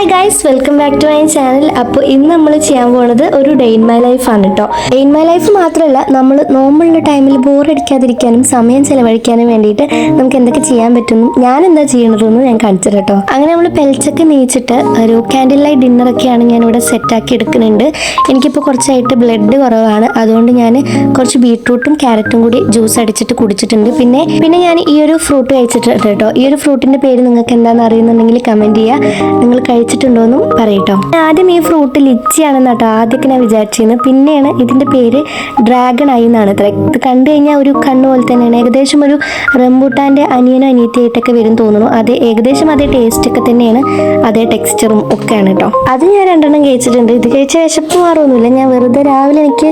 Hi guys, welcome back to my channel. അപ്പോൾ ഇന്ന് നമ്മൾ ചെയ്യാൻ പോകുന്നത് ഒരു ഡേ ഇൻ മൈ ലൈഫ് ആണ് കേട്ടോ. ഡേ ഇൻ മൈ ലൈഫ് മാത്രമല്ല, നമ്മൾ നോമ്പുള്ള ടൈമിൽ ബോറടിക്കാതിരിക്കാനും സമയം ചെലവഴിക്കാനും വേണ്ടിയിട്ട് നമുക്ക് എന്തൊക്കെ ചെയ്യാൻ പറ്റുന്നു, ഞാൻ എന്താ ചെയ്യണതെന്ന് ഞാൻ കാണിച്ചു കേട്ടോ. അങ്ങനെ നമ്മൾ പെൽച്ചൊക്കെ നീച്ചിട്ട് ഒരു കാൻഡിൽ ലൈറ്റ് ഡിന്നറൊക്കെയാണ് ഞാനിവിടെ സെറ്റാക്കി എടുക്കുന്നുണ്ട്. എനിക്കിപ്പോൾ കുറച്ചായിട്ട് ബ്ലഡ് കുറവാണ്, അതുകൊണ്ട് ഞാൻ കുറച്ച് ബീട്രൂട്ടും ക്യാരറ്റും കൂടി ജ്യൂസ് അടിച്ചിട്ട് കുടിച്ചിട്ടുണ്ട്. പിന്നെ ഞാൻ ഈ ഒരു ഫ്രൂട്ട് കഴിച്ചിട്ടുണ്ട് കേട്ടോ. ഈ ഒരു ഫ്രൂട്ടിൻ്റെ പേര് നിങ്ങൾക്ക് എന്താണെന്ന് അറിയുന്നുണ്ടെങ്കിൽ കമൻറ്റ് ചെയ്യുക, നിങ്ങൾ കഴിച്ചിട്ടുണ്ടോയെന്നും പറയട്ടോ. ആദ്യം ഈ ഫ്രൂട്ട് ലിച്ചിയാണെന്ന് കേട്ടോ ആദ്യമൊക്കെ ഞാൻ വിചാരിച്ചിരുന്നത്. പിന്നെയാണ് ഇതിൻ്റെ പേര് ഡ്രാഗൺ ഐ എന്നാണ് ഇത്ര. ഇത് കണ്ടു കഴിഞ്ഞാൽ ഒരു കണ്ണ് പോലെ തന്നെയാണ്, ഏകദേശം ഒരു റംബൂട്ടാൻ്റെ അനിയനോ അനിയത്തിയായിട്ടൊക്കെ വരും തോന്നുന്നു. അതേ ഏകദേശം അതേ ടേസ്റ്റൊക്കെ തന്നെയാണ്, അതേ ടെക്സ്ചറും ഒക്കെയാണ് കേട്ടോ. അത് ഞാൻ രണ്ടെണ്ണം കഴിച്ചിട്ടുണ്ട്. ഇത് കഴിച്ച വിശപ്പ് മാറൊന്നുമില്ല. ഞാൻ വെറുതെ രാവിലെ എനിക്ക്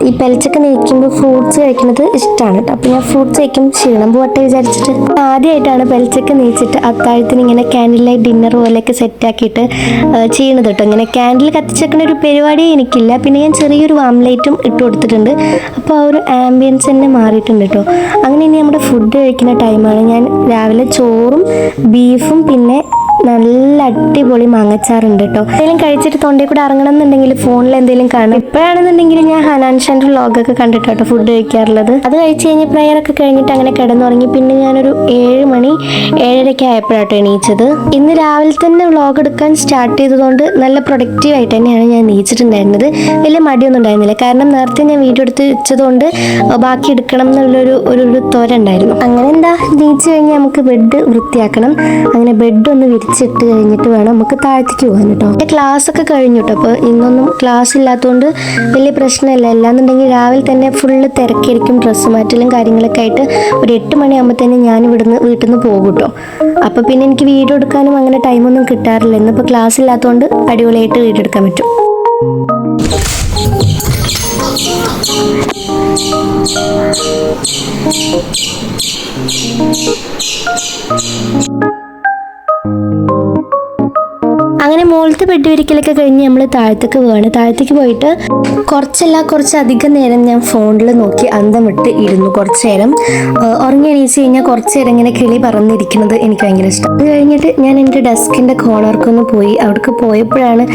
ഈ പെൽച്ചൊക്കെ നീക്കുമ്പോൾ ഫ്രൂട്ട്സ് കഴിക്കുന്നത് ഇഷ്ടമാണ് കേട്ടോ. അപ്പോൾ ഞാൻ ഫ്രൂട്ട്സ് കഴിക്കും, ക്ഷീണം പോട്ടെ വിചാരിച്ചിട്ട് ആദ്യമായിട്ടാണ് പെൽച്ചൊക്കെ നീച്ചിട്ട് അത്താഴത്തിന് ഇങ്ങനെ കാൻഡിൽ ലൈറ്റ് ഡിന്നർ പോലെയൊക്കെ സെറ്റാക്കിയിട്ട് ചെയ്യണത് കേട്ടോ. ഇങ്ങനെ ക്യാൻഡിൽ കത്തിച്ചേക്കുന്ന ഒരു പരിപാടിയേ എനിക്കില്ല. പിന്നെ ഞാൻ ചെറിയൊരു വാം ലൈറ്റും ഇട്ട് കൊടുത്തിട്ടുണ്ട്. അപ്പോൾ ആ ഒരു ആംബിയൻസ് തന്നെ മാറിയിട്ടുണ്ട് കേട്ടോ. അങ്ങനെ ഇനി നമ്മുടെ ഫുഡ് കഴിക്കുന്ന ടൈമാണ്. ഞാൻ രാവിലെ ചോറും ബീഫും പിന്നെ നല്ല അടിപൊളി മാങ്ങച്ചാറുണ്ട് കേട്ടോ. എന്തെങ്കിലും കഴിച്ചിട്ട് തൊണ്ടയിൽ കൂടെ ഇറങ്ങണം എന്നുണ്ടെങ്കിൽ ഫോണിൽ എന്തെങ്കിലും കാണും. ഇപ്പോഴാണെന്നുണ്ടെങ്കിൽ ഞാൻ ഹനാൻഷാൻ്റെ വ്ളോഗൊക്കെ കണ്ടിട്ട് കേട്ടോ ഫുഡ് കഴിക്കാറുള്ളത്. അത് കഴിച്ച് കഴിഞ്ഞ് പ്രയറൊക്കെ കഴിഞ്ഞിട്ട് അങ്ങനെ കിടന്നുറങ്ങി. പിന്നെ ഞാനൊരു 7 മണി 7:30 ആയപ്പോഴാട്ടോ എണീച്ചത്. ഇന്ന് രാവിലെ തന്നെ വ്ളോഗ് എടുക്കാൻ സ്റ്റാർട്ട് ചെയ്തതുകൊണ്ട് നല്ല പ്രൊഡക്റ്റീവ് ആയിട്ട് തന്നെയാണ് ഞാൻ നീച്ചിട്ടുണ്ടായിരുന്നത്. വലിയ മടിയൊന്നും ഉണ്ടായിരുന്നില്ല, കാരണം നേരത്തെ ഞാൻ വീഡിയോ എടുത്ത് വെച്ചതുകൊണ്ട് ബാക്കി എടുക്കണം എന്നുള്ളൊരു തോര ഉണ്ടായിരുന്നു. അങ്ങനെ എന്താ നീച്ച് കഴിഞ്ഞ് നമുക്ക് ബെഡ് വൃത്തിയാക്കണം. അങ്ങനെ ബെഡ് ഒന്ന് വിരിച്ചിട്ട് കഴിഞ്ഞിട്ട് വേണം നമുക്ക് താഴത്തേക്ക് പോകാൻ കേട്ടോ. എൻ്റെ ക്ലാസ് ഒക്കെ കഴിഞ്ഞു കേട്ടോ. അപ്പോൾ ഇന്നൊന്നും ക്ലാസ് ഇല്ലാത്തതുകൊണ്ട് വലിയ പ്രശ്നമില്ല. അല്ലാന്നുണ്ടെങ്കിൽ രാവിലെ തന്നെ ഫുള്ള് തിരക്കിയിരിക്കും, ഡ്രസ്സ് മാറ്റലും കാര്യങ്ങളൊക്കെ ആയിട്ട്. ഒരു 8 മണിയാകുമ്പോഴത്തേനും ഞാൻ വീട്ടിൽ നിന്ന് പോകും കേട്ടോ. അപ്പോൾ പിന്നെ എനിക്ക് വീഡിയോ എടുക്കാനും അങ്ങനെ ടൈമൊന്നും കിട്ടാറില്ല. ഇന്നിപ്പോൾ ക്ലാസ് ഇല്ലാത്തതുകൊണ്ട് അടിപൊളിയായിട്ട് വീഡിയോ എടുക്കാൻ പറ്റും. അങ്ങനെ മുകളിലത്തെ ബെഡ് വിരിക്കലൊക്കെ കഴിഞ്ഞ് നമ്മൾ താഴത്തേക്ക് പോവാണ്. താഴത്തേക്ക് പോയിട്ട് കുറച്ചധികം നേരം ഞാൻ ഫോണിൽ നോക്കി അന്തം വിട്ട് ഇരുന്നു. കുറച്ച് നേരം ഉറങ്ങി എണീച്ച് കഴിഞ്ഞാൽ കുറച്ച് നേരം ഇങ്ങനെ കിളി പറന്നിരിക്കുന്നത് എനിക്ക് ഭയങ്കര ഇഷ്ടം. അത് കഴിഞ്ഞിട്ട് ഞാൻ എൻ്റെ ഡെസ്കിൻ്റെ കോർണർക്കൊന്ന് പോയി. അവിടേക്ക് പോയപ്പോഴാണ്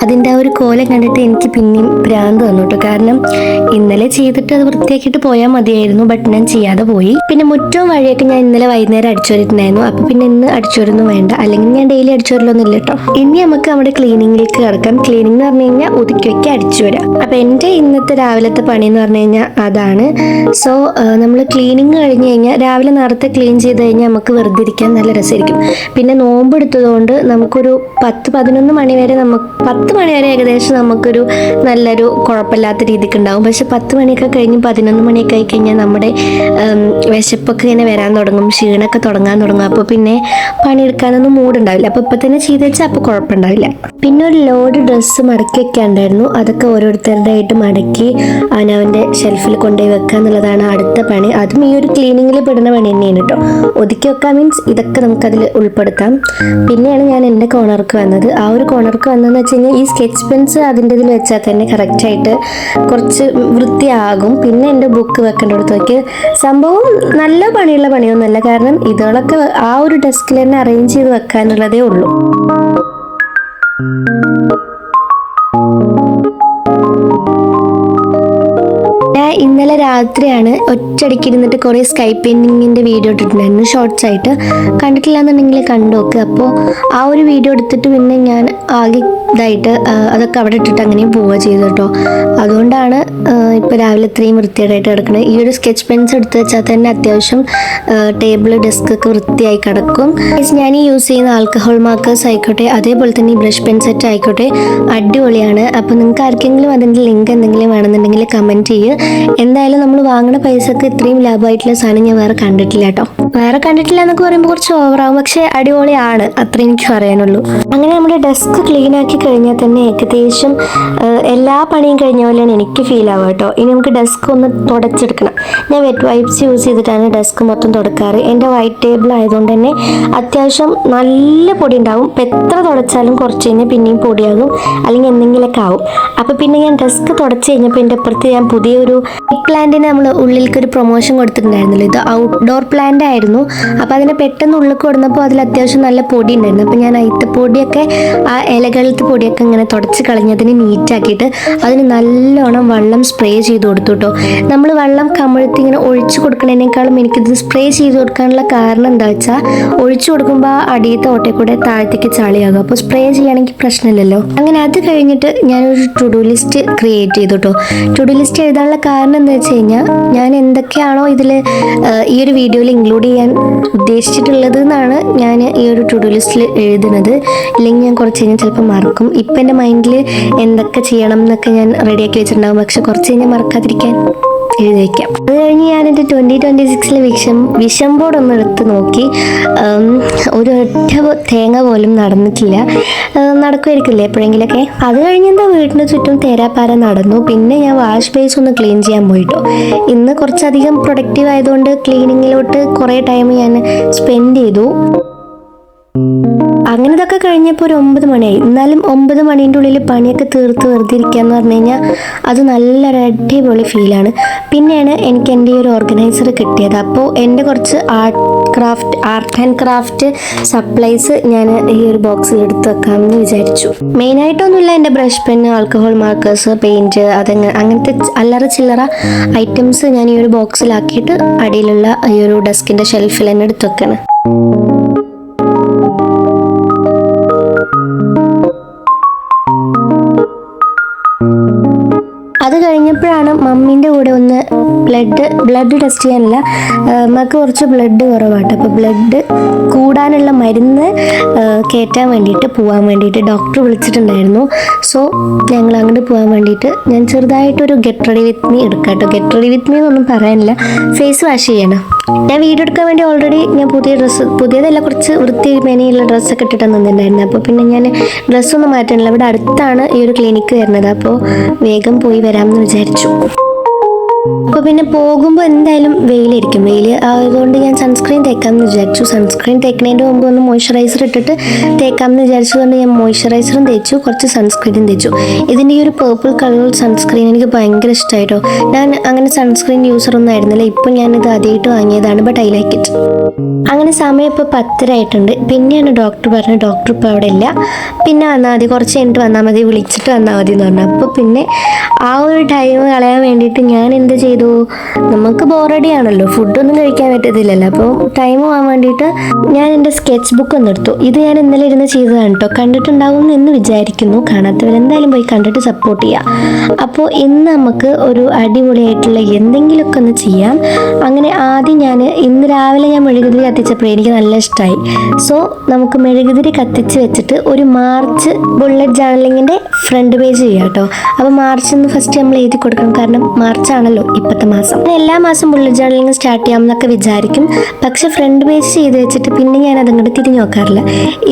അതിൻ്റെ ആ ഒരു കോലം കണ്ടിട്ട് എനിക്ക് പിന്നെയും ഭ്രാന്ത് വന്നു കേട്ടോ. കാരണം ഇന്നലെ ചെയ്തിട്ട് അത് വൃത്തിയാക്കിയിട്ട് പോയാൽ മതിയായിരുന്നു, ബട്ട് ഞാൻ ചെയ്യാതെ പോയി. പിന്നെ മുറ്റവും വഴിയൊക്കെ ഞാൻ ഇന്നലെ വൈകുന്നേരം അടിച്ചുവരിട്ടുണ്ടായിരുന്നു. അപ്പോൾ പിന്നെ ഇന്ന് അടിച്ചുവരൊന്നും വേണ്ട, അല്ലെങ്കിൽ ഞാൻ ഡെയിലി അടിച്ചുവരലൊന്നും ഇല്ല കേട്ടോ. ഇനി നമുക്ക് നമ്മുടെ ക്ലീനിങ്ങിലേക്ക് കിടക്കാം. ക്ലീനിങ് എന്ന് പറഞ്ഞു കഴിഞ്ഞാൽ ഒതുക്കി വയ്ക്കുക, അടിച്ചു വരാം. അപ്പം എൻ്റെ ഇന്നത്തെ രാവിലത്തെ പണി എന്ന് പറഞ്ഞു കഴിഞ്ഞാൽ അതാണ്. സോ നമ്മൾ ക്ലീനിങ് കഴിഞ്ഞ് കഴിഞ്ഞാൽ രാവിലെ നേരത്തെ ക്ലീൻ ചെയ്ത് കഴിഞ്ഞാൽ നമുക്ക് വെറുതെ ഇരിക്കാൻ നല്ല രസമായിരിക്കും. പിന്നെ നോമ്പ് എടുത്തതുകൊണ്ട് നമുക്കൊരു 10-11 മണി വരെ 10 മണി വരെ ഏകദേശം നമുക്കൊരു നല്ലൊരു കുഴപ്പമില്ലാത്ത രീതിക്ക് ഉണ്ടാവും. പക്ഷെ 10 മണിയൊക്കെ കഴിഞ്ഞ് 11 മണിയൊക്കെ ആയി കഴിഞ്ഞാൽ നമ്മുടെ വിശപ്പൊക്കെ ഇങ്ങനെ വരാൻ തുടങ്ങും, ക്ഷീണമൊക്കെ തുടങ്ങാൻ തുടങ്ങും. അപ്പോൾ പിന്നെ പണിയെടുക്കാനൊന്നും മൂടുണ്ടാവില്ല. അപ്പോൾ ഇപ്പം തന്നെ ചെയ്ത് വെച്ചാൽ അപ്പോൾ കുഴപ്പമുണ്ടാവില്ല. പിന്നെ ഒരു ലോഡ് ഡ്രസ്സ് മടക്കി വെക്കാണ്ടായിരുന്നു. അതൊക്കെ ഓരോരുത്തരുടെ ആയിട്ട് മടക്കി അവനവൻ്റെ ഷെൽഫിൽ കൊണ്ടുപോയി വെക്കുക എന്നുള്ളതാണ് അടുത്ത പണി. അതും ഈ ഒരു ക്ലീനിങ്ങിൽ പെടുന്ന പണി തന്നെയാണ് കേട്ടോ. ഒതുക്കി വെക്കാൻ മീൻസ് ഇതൊക്കെ നമുക്കതിൽ ഉൾപ്പെടുത്താം. പിന്നെയാണ് ഞാൻ എൻ്റെ കോർണർക്ക് വന്നത്. ആ ഒരു കോർണർക്ക് വന്നതെന്ന് വെച്ച് കഴിഞ്ഞാൽ ഈ സ്കെച്ച് പെൻസ് അതിൻ്റെ ഇതിൽ വെച്ചാൽ തന്നെ കറക്റ്റായിട്ട് കുറച്ച് വൃത്തിയാകും. പിന്നെ എൻ്റെ ബുക്ക് വെക്കേണ്ടടുത്തേക്ക് സംഭവം നല്ല പണിയുള്ള പണിയൊന്നുമല്ല, കാരണം ഇതുകളൊക്കെ ആ ഒരു ഡെസ്കിൽ തന്നെ അറേഞ്ച് ചെയ്ത് വെക്കാനുള്ളതേ ഉള്ളൂ. ഇന്നലെ രാത്രിയാണ് ഒറ്റയടിക്ക് ഇരുന്നിട്ട് കുറേ സ്കൈ പെയിൻറ്റിങ്ങിൻ്റെ വീഡിയോ ഇട്ടിട്ടുണ്ടായിരുന്നു, ഷോർട്സ് ആയിട്ട്. കണ്ടിട്ടില്ല എന്നുണ്ടെങ്കിൽ കണ്ടു നോക്ക്. അപ്പോൾ ആ ഒരു വീഡിയോ എടുത്തിട്ട് പിന്നെ ഞാൻ ആകെ ഇതായിട്ട് അതൊക്കെ അവിടെ ഇട്ടിട്ട് അങ്ങനെയും പോവുക ചെയ്തു കേട്ടോ. അതുകൊണ്ടാണ് ഇപ്പോൾ രാവിലെ ഇത്രയും വൃത്തിയായിട്ട് കിടക്കുന്നത്. ഈ ഒരു സ്കെച്ച് പെൻസ് എടുത്ത് വെച്ചാൽ തന്നെ അത്യാവശ്യം ടേബിൾ ഡെസ്കൊക്കെ വൃത്തിയായി കിടക്കും. ഞാൻ ഈ യൂസ് ചെയ്യുന്ന ആൽക്കഹോൾ മാർക്കേഴ്സ് ആയിക്കോട്ടെ, അതേപോലെ തന്നെ ഈ ബ്രഷ് പെൻ സെറ്റ് ആയിക്കോട്ടെ, അടിപൊളിയാണ്. അപ്പോൾ നിങ്ങൾക്ക് ആർക്കെങ്കിലും അതിൻ്റെ ലിങ്ക് എന്തെങ്കിലും വേണമെന്നുണ്ടെങ്കിൽ കമൻറ്റ് ചെയ്യുക. എന്തായാലും നമ്മൾ വാങ്ങുന്ന പൈസക്ക് ഇത്രയും ലാഭമായിട്ടുള്ള സാധനം ഞാൻ വേറെ കണ്ടിട്ടില്ല കേട്ടോ. വേറെ കണ്ടിട്ടില്ല എന്നൊക്കെ പറയുമ്പോൾ കുറച്ച് ഓവറാകും, പക്ഷേ അടിപൊളിയാണ്, അത്ര എനിക്ക് പറയാനുള്ളൂ. അങ്ങനെ നമ്മുടെ ഡെസ്ക് ക്ലീൻ ആക്കി കഴിഞ്ഞാൽ തന്നെ ഏകദേശം എല്ലാ പണിയും കഴിഞ്ഞ പോലെയാണ് എനിക്ക് ഫീൽ ആവുക കേട്ടോ. ഇനി നമുക്ക് ഡെസ്ക് ഒന്ന് തുടച്ചെടുക്കണം. ഞാൻ വെറ്റ് വൈപ്സ് യൂസ് ചെയ്തിട്ടാണ് ഡെസ്ക് മൊത്തം തുടക്കാറ്. എൻ്റെ വൈറ്റ് ടേബിൾ ആയതുകൊണ്ട് തന്നെ അത്യാവശ്യം നല്ല പൊടി ഉണ്ടാവും. ഇപ്പം എത്ര തുടച്ചാലും കുറച്ച് കഴിഞ്ഞാൽ പിന്നെയും പൊടിയാകും, അല്ലെങ്കിൽ എന്തെങ്കിലുമൊക്കെ ആവും. അപ്പോൾ പിന്നെ ഞാൻ ഡെസ്ക് തുടച്ച് കഴിഞ്ഞപ്പോൾ എൻ്റെ അപ്പുറത്ത് ഞാൻ പുതിയൊരു പ്ലാന്റിന് നമ്മൾ ഉള്ളിലേക്ക് ഒരു പ്രൊമോഷൻ കൊടുത്തിട്ടുണ്ടായിരുന്നല്ലോ. ഇത് ഔട്ട്ഡോർ പ്ലാന്റ് ആയിരുന്നു. അപ്പോൾ അതിനെ പെട്ടെന്ന് ഉള്ളിൽ കൊടുന്നപ്പോൾ അതിൽ അത്യാവശ്യം നല്ല പൊടി ഉണ്ടായിരുന്നു. അപ്പോൾ ഞാൻ അയിത്തപ്പൊടിയൊക്കെ ആ ഇലകളിലത്തെ പൊടിയൊക്കെ ഇങ്ങനെ തുടച്ച് കളഞ്ഞതിന് നീറ്റാക്കിയിട്ട് അതിന് നല്ലോണം വെള്ളം സ്പ്രേ ചെയ്ത് കൊടുത്തു കേട്ടോ. നമ്മൾ വെള്ളം കമിഴ്ത്തി ഇങ്ങനെ ഒഴിച്ചു കൊടുക്കുന്നതിനേക്കാളും എനിക്കിത് സ്പ്രേ ചെയ്ത് കൊടുക്കാനുള്ള കാരണം എന്താ വെച്ചാൽ ഒഴിച്ചു കൊടുക്കുമ്പോൾ ആ അടിയത്തെ ഓട്ടയിൽ കൂടെ താഴത്തേക്ക് ചളിയാകും. അപ്പോൾ സ്പ്രേ ചെയ്യുകയാണെങ്കിൽ പ്രശ്നമില്ലല്ലോ. അങ്ങനെ അത് കഴിഞ്ഞിട്ട് ഞാനൊരു ടു ഡു ലിസ്റ്റ് ക്രിയേറ്റ് ചെയ്തു കേട്ടോ. ടു ഡു ലിസ്റ്റ് എഴുതാനുള്ള കാരണം എന്താ വെച്ച് കഴിഞ്ഞാൽ ഞാൻ എന്തൊക്കെയാണോ ഇതിൽ ഈ ഒരു വീഡിയോയിൽ ഇൻക്ലൂഡ് ചെയ്യാൻ ഉദ്ദേശിച്ചിട്ടുള്ളത് എന്നാണ് ഞാൻ ഈ ഒരു ടു ഡു ലിസ്റ്റിൽ എഴുതുന്നത്. ഇല്ലെങ്കിൽ ഞാൻ കുറച്ച് കഴിഞ്ഞാൽ ചിലപ്പോൾ മറക്കും. ഇപ്പം എൻ്റെ മൈൻഡിൽ എന്തൊക്കെ ചെയ്യണം എന്നൊക്കെ ഞാൻ റെഡിയാക്കി വെച്ചിട്ടുണ്ടാകും. പക്ഷെ കുറച്ച് കഴിഞ്ഞാൽ മറക്കാതിരിക്കാൻ എഴുതി വയ്ക്കാം. അത് കഴിഞ്ഞ് ഞാൻ എൻ്റെ 2026 വിഷം ബോർഡ് ഒന്ന് എടുത്ത് നോക്കി. ഒരു ഒറ്റ തേങ്ങ പോലും നടന്നിട്ടില്ല. നടക്കുമായിരിക്കില്ലേ എപ്പോഴെങ്കിലൊക്കെ. അത് കഴിഞ്ഞ് എന്താ വീടിന് ചുറ്റും തേരാപ്പാര നടന്നു. പിന്നെ ഞാൻ വാഷ് ബേസ് ഒന്ന് ക്ലീൻ ചെയ്യാൻ പോയിട്ടോ. ഇന്ന് കുറച്ചധികം പ്രൊഡക്റ്റീവ് ആയതുകൊണ്ട് ക്ലീനിങ്ങിലോട്ട് കുറേ ടൈം ഞാൻ സ്പെൻഡ് ചെയ്തു. അങ്ങനെ ഇതൊക്കെ കഴിഞ്ഞപ്പോൾ ഒരു 9 മണിയായി. എന്നാലും 9 മണീൻ്റെ ഉള്ളിൽ പണിയൊക്കെ തീർത്ത് വെറുതെ ഇരിക്കുക എന്ന് പറഞ്ഞു കഴിഞ്ഞാൽ അത് നല്ലൊരു അടിപൊളി ഫീലാണ്. പിന്നെയാണ് എനിക്ക് എൻ്റെ ഈ ഒരു ഓർഗനൈസർ കിട്ടിയത്. അപ്പോൾ എൻ്റെ കുറച്ച് ആർട്ട് ആൻഡ് ക്രാഫ്റ്റ് സപ്ലൈസ് ഞാൻ ഈ ഒരു ബോക്സിൽ എടുത്ത് വെക്കാമെന്ന് വിചാരിച്ചു. മെയിനായിട്ടൊന്നുമില്ല, എൻ്റെ brush pen, alcohol markers, paint, അങ്ങനത്തെ അല്ലറ ചില്ലറ ഐറ്റംസ് ഞാൻ ഈ ഒരു ബോക്സിലാക്കിയിട്ട് അടിയിലുള്ള ഈ ഒരു ഡെസ്കിൻ്റെ ഷെൽഫിൽ തന്നെ എടുത്ത് വെക്കണം. അത് കഴിഞ്ഞപ്പോഴാണ് മമ്മീൻ്റെ കൂടെ ഒന്ന് ബ്ലഡ് ടെസ്റ്റ് ചെയ്യാനില്ല, അമ്മക്ക് കുറച്ച് ബ്ലഡ് കുറവാട്ടോ. അപ്പോൾ ബ്ലഡ് കൂടാനുള്ള മരുന്ന് കയറ്റാൻ വേണ്ടിയിട്ട് പോകാൻ വേണ്ടിയിട്ട് ഡോക്ടർ വിളിച്ചിട്ടുണ്ടായിരുന്നു. സോ ഞങ്ങൾ അങ്ങോട്ട് പോകാൻ വേണ്ടിയിട്ട് ഞാൻ ചെറുതായിട്ടൊരു ഗെറ്റ് റെഡി വിത്ത് മീ എടുക്കാം കേട്ടോ. ഗെറ്റ് റെഡി വിത്ത് മീ എന്നൊന്നും പറയാനില്ല, ഫേസ് വാഷ് ചെയ്യണം. ഞാൻ വീഡിയോ എടുക്കാൻ വേണ്ടി ഓൾറെഡി ഞാൻ പുതിയതല്ല കുറച്ച് വൃത്തി മെനയുള്ള ഡ്രസ്സൊക്കെ ഇട്ടിട്ട് നിന്നിട്ടുണ്ടായിരുന്നു. അപ്പോൾ പിന്നെ ഞാൻ ഡ്രസ്സൊന്നും മാറ്റാനില്ല. ഇവിടെ അടുത്താണ് ഈ ഒരു ക്ലിനിക്ക് വരുന്നത്. അപ്പോൾ വേഗം പോയി വരാമെന്ന് വിചാരിച്ചു. അപ്പോൾ പിന്നെ പോകുമ്പോൾ എന്തായാലും വെയിലായിരിക്കും. വെയിൽ ആയതുകൊണ്ട് ഞാൻ സൺസ്ക്രീൻ തേക്കാമെന്ന് വിചാരിച്ചു. സൺസ്ക്രീൻ തേക്കുന്നതിൻ്റെ മുമ്പ് ഒന്ന് മോയ്സ്ചറൈസർ ഇട്ടിട്ട് തേക്കാമെന്ന് വിചാരിച്ചതുകൊണ്ട് ഞാൻ മോയ്സ്ചറൈസറും തേച്ചു, കുറച്ച് സൺസ്ക്രീനും തേച്ചു. ഇതിൻ്റെ ഈ ഒരു പേർപ്പിൾ കളർ സൺസ്ക്രീൻ എനിക്ക് ഭയങ്കര ഇഷ്ടമായിട്ടോ. ഞാൻ അങ്ങനെ സൺസ്ക്രീൻ യൂസറൊന്നും ആയിരുന്നില്ല. ഇപ്പം ഞാനിത് ആദ്യമായിട്ട് വാങ്ങിയതാണ്. But I like it. അങ്ങനെ സമയം ഇപ്പോൾ 10 ആയിട്ടുണ്ട്. പിന്നെയാണ് ഡോക്ടർ പറഞ്ഞത് ഡോക്ടർ ഇപ്പോൾ അവിടെ ഇല്ല, പിന്നെ വന്നാൽ മതി, കുറച്ച് കഴിഞ്ഞിട്ട് വന്നാൽ മതി, വിളിച്ചിട്ട് വന്നാൽ മതി എന്ന് പറഞ്ഞു. അപ്പോൾ പിന്നെ ആ ഒരു ടൈം കളയാൻ വേണ്ടിയിട്ട് ഞാൻ എന്ത് ചെയ്തു, നമുക്ക് ബോറടി ആണല്ലോ, ഫുഡൊന്നും കഴിക്കാൻ പറ്റത്തില്ലല്ലോ. അപ്പോൾ ടൈം പോകാൻ വേണ്ടിയിട്ട് ഞാൻ എൻ്റെ സ്കെച്ച് ബുക്ക് ഒന്ന് എടുത്തു. ഇത് ഞാൻ ഇന്നലെ ഇരുന്ന് ചെയ്തതാണ് കേട്ടോ. കണ്ടിട്ടുണ്ടാവും എന്ന് വിചാരിക്കുന്നു. കാണാത്തവരെന്തായാലും പോയി കണ്ടിട്ട് സപ്പോർട്ട് ചെയ്യുക. അപ്പോൾ ഇന്ന് നമുക്ക് ഒരു അടിപൊളിയായിട്ടുള്ള എന്തെങ്കിലുമൊക്കെ ഒന്ന് ചെയ്യാം. അങ്ങനെ ആദ്യം ഇന്ന് രാവിലെ ഞാൻ മെഴുകുതിരി കത്തിച്ചപ്പോൾ എനിക്ക് നല്ല ഇഷ്ടമായി. സോ നമുക്ക് മെഴുകുതിരി കത്തിച്ച് വെച്ചിട്ട് ഒരു മാർച്ച് ബുള്ളറ്റ് ജേർണലിങ്ങിൻ്റെ ഫ്രണ്ട് പേജ് ചെയ്യാം കേട്ടോ. അപ്പോൾ മാർച്ച് എന്ന് ഫസ്റ്റ് നമ്മൾ എഴുതി കൊടുക്കണം, കാരണം മാർച്ചാണല്ലോ ഇപ്പോഴത്തെ മാസം. എല്ലാ മാസം ബുള്ളറ്റ് ജേർണലിങ് സ്റ്റാർട്ട് ചെയ്യാമെന്നൊക്കെ വിചാരിക്കും. പക്ഷെ ഫ്രണ്ട് പേജ് ചെയ്ത് വെച്ചിട്ട് പിന്നെ ഞാൻ അതങ്ങോട്ട് തിരിഞ്ഞു നോക്കാറില്ല.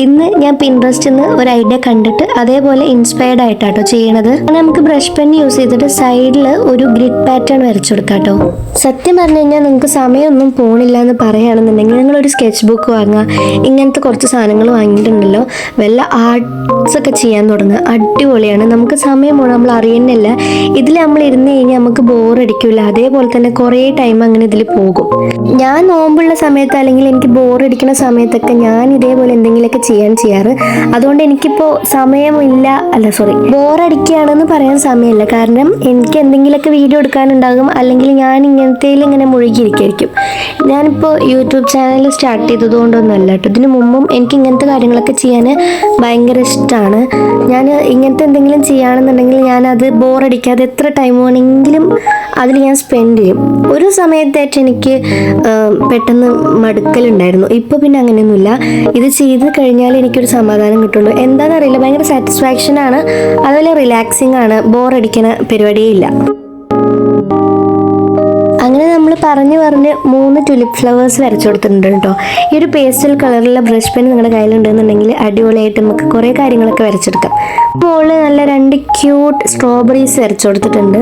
ഇന്ന് ഞാൻ പിൻട്രസ്റ്റിൽ നിന്ന് ഒരു ഐഡിയ കണ്ടിട്ട് അതേപോലെ ഇൻസ്പയർഡ് ആയിട്ടാട്ടോ ചെയ്യണത്. നമുക്ക് ബ്രഷ് പെൻ യൂസ് ചെയ്തിട്ട് സൈഡിൽ ഒരു ഗ്രിഡ് പാറ്റേൺ വരച്ചു കൊടുക്കാം കേട്ടോ. സത്യം പറഞ്ഞു കഴിഞ്ഞാൽ നിങ്ങൾക്ക് സമയമൊന്നും പോണില്ല എന്ന് പറയുകയാണെന്നുണ്ടെങ്കിൽ നിങ്ങളൊരു സ്കെച്ച് ബുക്ക് വാങ്ങുക. ഇങ്ങനത്തെ കുറച്ച് സാധനങ്ങൾ വാങ്ങിയിട്ടുണ്ടല്ലോ, വല്ല ആർട്സ് ഒക്കെ ചെയ്യാൻ തുടങ്ങുക. അടിപൊളിയാണ്. നമുക്ക് സമയം പോകണം, നമ്മൾ അറിയുന്നില്ല. ഇതിൽ നമ്മൾ ഇരുന്ന് കഴിഞ്ഞാൽ നമുക്ക് ബോറടിക്കില്ല. അതേപോലെ തന്നെ കുറേ ടൈം അങ്ങനെ ഇതിൽ പോകും. ഞാൻ നോമ്പുള്ള സമയത്ത് അല്ലെങ്കിൽ എനിക്ക് ബോറടിക്കുന്ന സമയത്തൊക്കെ ഞാൻ ഇതേപോലെ എന്തെങ്കിലുമൊക്കെ ചെയ്യാറ്. അതുകൊണ്ട് എനിക്കിപ്പോൾ ബോറടിക്കുകയാണെന്ന് പറയാൻ സമയമില്ല. കാരണം എനിക്ക് എന്തെങ്കിലുമൊക്കെ വീഡിയോ എടുക്കാനുണ്ടാകും, അല്ലെങ്കിൽ ഞാൻ ഇങ്ങനത്തേൽ ഇങ്ങനെ മുഴുകിയിരിക്കും. ഞാനിപ്പോൾ യൂട്യൂബ് ചാനൽ സ്റ്റാർട്ട് ചെയ്തതുകൊണ്ടൊന്നുമല്ല കേട്ടോ. ഇതിനു മുമ്പും എനിക്ക് ഇങ്ങനത്തെ കാര്യങ്ങളൊക്കെ ചെയ്യാൻ ഭയങ്കര ഇഷ്ടമാണ്. ഞാൻ ഇങ്ങനത്തെ എന്തെങ്കിലും ചെയ്യുകയാണെന്നുണ്ടെങ്കിൽ ഞാനത് ബോറടിക്കാതെ എത്ര ടൈം വേണമെങ്കിലും അതിൽ ഞാൻ സ്പെൻഡ് ചെയ്യും. ഒരു സമയത്തായിട്ട് എനിക്ക് പെട്ടെന്ന് മടുക്കലുണ്ടായിരുന്നു. ഇപ്പോൾ പിന്നെ അങ്ങനെയൊന്നുമില്ല. ഇത് ചെയ്ത് കഴിഞ്ഞാൽ എനിക്കൊരു സമാധാനം കിട്ടുള്ളൂ. എന്താണെന്നറിയില്ല, ഭയങ്കര സാറ്റിസ്ഫാക്ഷൻ ആണ്. അതുപോലെ റിലാക്സിങ് ആണ്. ബോറടിക്കുന്ന പരിപാടിയേ ഇല്ല. അങ്ങനെ നമ്മൾ പറഞ്ഞ് 3 ടുലിപ്പ് ഫ്ലവേഴ്സ് വരച്ചു കൊടുത്തിട്ടുണ്ട് കേട്ടോ. ഈ ഒരു പേസ്റ്റൽ കളറിലുള്ള ബ്രഷ് പെൻ നിങ്ങളുടെ കയ്യിലുണ്ടെന്നുണ്ടെങ്കിൽ അടിപൊളിയായിട്ട് നമുക്ക് കുറേ കാര്യങ്ങളൊക്കെ വരച്ചെടുക്കാം. മോള് നല്ല 2 ക്യൂട്ട് സ്ട്രോബെറീസ് വരച്ചു കൊടുത്തിട്ടുണ്ട്.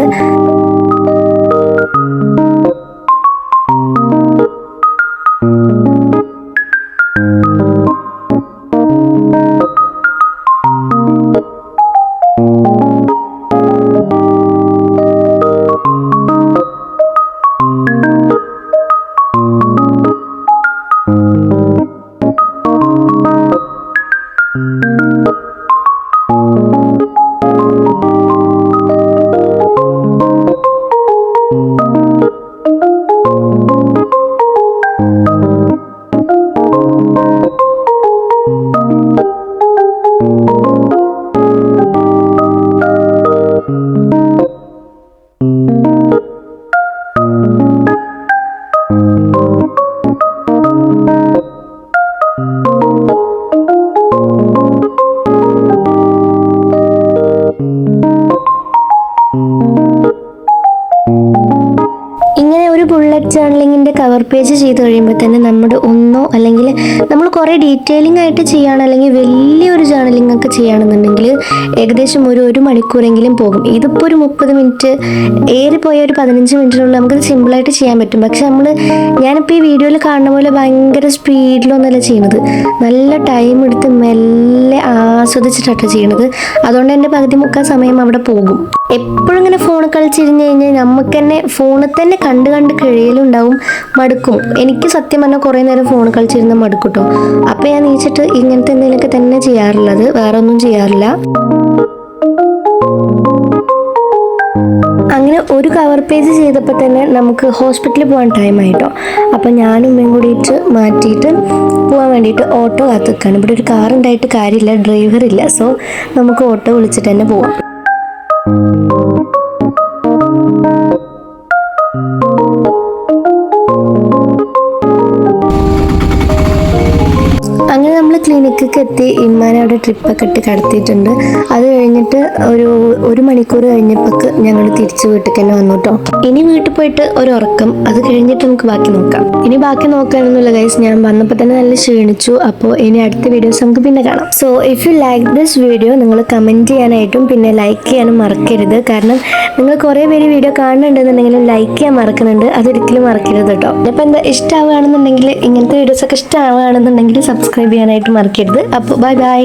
ജേർണലിങ്ങിൻ്റെ കവർ പേജ് ചെയ്ത് കഴിയുമ്പോൾ തന്നെ നമ്മുടെ ഒന്നോ അല്ലെങ്കിൽ നമ്മൾ കുറേ ഡീറ്റെയിലിംഗ് ആയിട്ട് ചെയ്യുകയാണ്, അല്ലെങ്കിൽ വലിയൊരു ജേർണലിംഗ് ഒക്കെ ചെയ്യുകയാണെന്നുണ്ടെങ്കിൽ ഏകദേശം ഒരു മണിക്കൂറെങ്കിലും പോകും. ഇതിപ്പോൾ ഒരു 30 മിനിറ്റ്, ഏറിപ്പോയ ഒരു 15 മിനിറ്റിനുള്ളിൽ നമുക്കത് സിമ്പിളായിട്ട് ചെയ്യാൻ പറ്റും. പക്ഷെ ഞാനിപ്പോൾ ഈ വീഡിയോയിൽ കാണുന്ന പോലെ ഭയങ്കര സ്പീഡിലൊന്നുമല്ല ചെയ്യുന്നത്, നല്ല ടൈം എടുത്ത് മെല്ലെ ആസ്വദിച്ചിട്ടാണ് ചെയ്യണത്. അതുകൊണ്ട് എൻ്റെ പകുതി മുക്കാൽ സമയം അവിടെ പോകും. എപ്പോഴും ഇങ്ങനെ ഫോൺ കളിച്ചിരുന്ന് കഴിഞ്ഞാൽ നമുക്ക് തന്നെ ഫോണിൽ തന്നെ കണ്ട് കഴിയലുണ്ടാവും, മടുക്കും. എനിക്ക് സത്യം പറഞ്ഞാൽ കുറേ നേരം ഫോൺ കളിച്ചിരുന്ന മടുക്കും കേട്ടോ. അപ്പം ഞാൻ നീച്ചിട്ട് ഇങ്ങനത്തെ എന്തെങ്കിലുമൊക്കെ തന്നെ ചെയ്യാറുള്ളത്, വേറെ ഒന്നും ചെയ്യാറില്ല. അങ്ങനെ ഒരു കവർ പേജ് ചെയ്തപ്പോൾ തന്നെ നമുക്ക് ഹോസ്പിറ്റലിൽ പോകാൻ ടൈമായിട്ടോ. അപ്പം ഞാനും ഉമ്മയും കൂടിയിട്ട് മാറ്റിയിട്ട് പോകാൻ വേണ്ടിയിട്ട് ഓട്ടോ കാത്ത് നിൽക്കുകയാണ്. ഇവിടെ ഒരു കാർ ഉണ്ടായിട്ട് കാര്യമില്ല, ഡ്രൈവർ ഇല്ല. സോ നമുക്ക് ഓട്ടോ വിളിച്ചിട്ട് തന്നെ പോവാം. അങ്ങനെ നമ്മൾ ക്ലിനിക്കൊക്കെ എത്തി. ഇമ്മാനെ അവിടെ ട്രിപ്പൊക്കെ ഇട്ട് കടത്തിയിട്ടുണ്ട്. അത് കഴിഞ്ഞിട്ട് ഒരു മണിക്കൂർ കഴിഞ്ഞപ്പോൾ ഞങ്ങൾ തിരിച്ച് വീട്ടിൽ തന്നെ വന്നു കേട്ടോ. ഇനി വീട്ടിൽ പോയിട്ട് ഒരു ഉറക്കം, അത് കഴിഞ്ഞിട്ട് നമുക്ക് ബാക്കി നോക്കാം. ഇനി ബാക്കി നോക്കാനൊന്നുമില്ല ഗൈസ്, ഞാൻ വന്നപ്പോൾ തന്നെ നല്ല ക്ഷീണിച്ചു. അപ്പോൾ ഇനി അടുത്ത വീഡിയോസ് നമുക്ക് പിന്നെ കാണാം. So if you like this video, നിങ്ങൾ കമൻറ്റ് ചെയ്യാനായിട്ടും പിന്നെ ലൈക്ക് ചെയ്യാനും മറക്കരുത്. കാരണം നിങ്ങൾ കുറേ പേര് വീഡിയോ കാണുന്നുണ്ടെന്നുണ്ടെങ്കിലും ലൈക്ക് ചെയ്യാൻ മറക്കുന്നുണ്ട്, അതൊരിക്കലും മറക്കരുത് കേട്ടോ. അപ്പോൾ എന്താ ഇഷ്ടമാവുകയാണെന്നുണ്ടെങ്കിൽ, ഇങ്ങനത്തെ വീഡിയോസൊക്കെ ഇഷ്ടമാവുകയാണെന്നുണ്ടെങ്കിൽ സബ്സ്ക്രൈബ് ചെയ്യാനായിട്ട് മറക്കരുത്. അപ്പോൾ ബൈ ബൈ.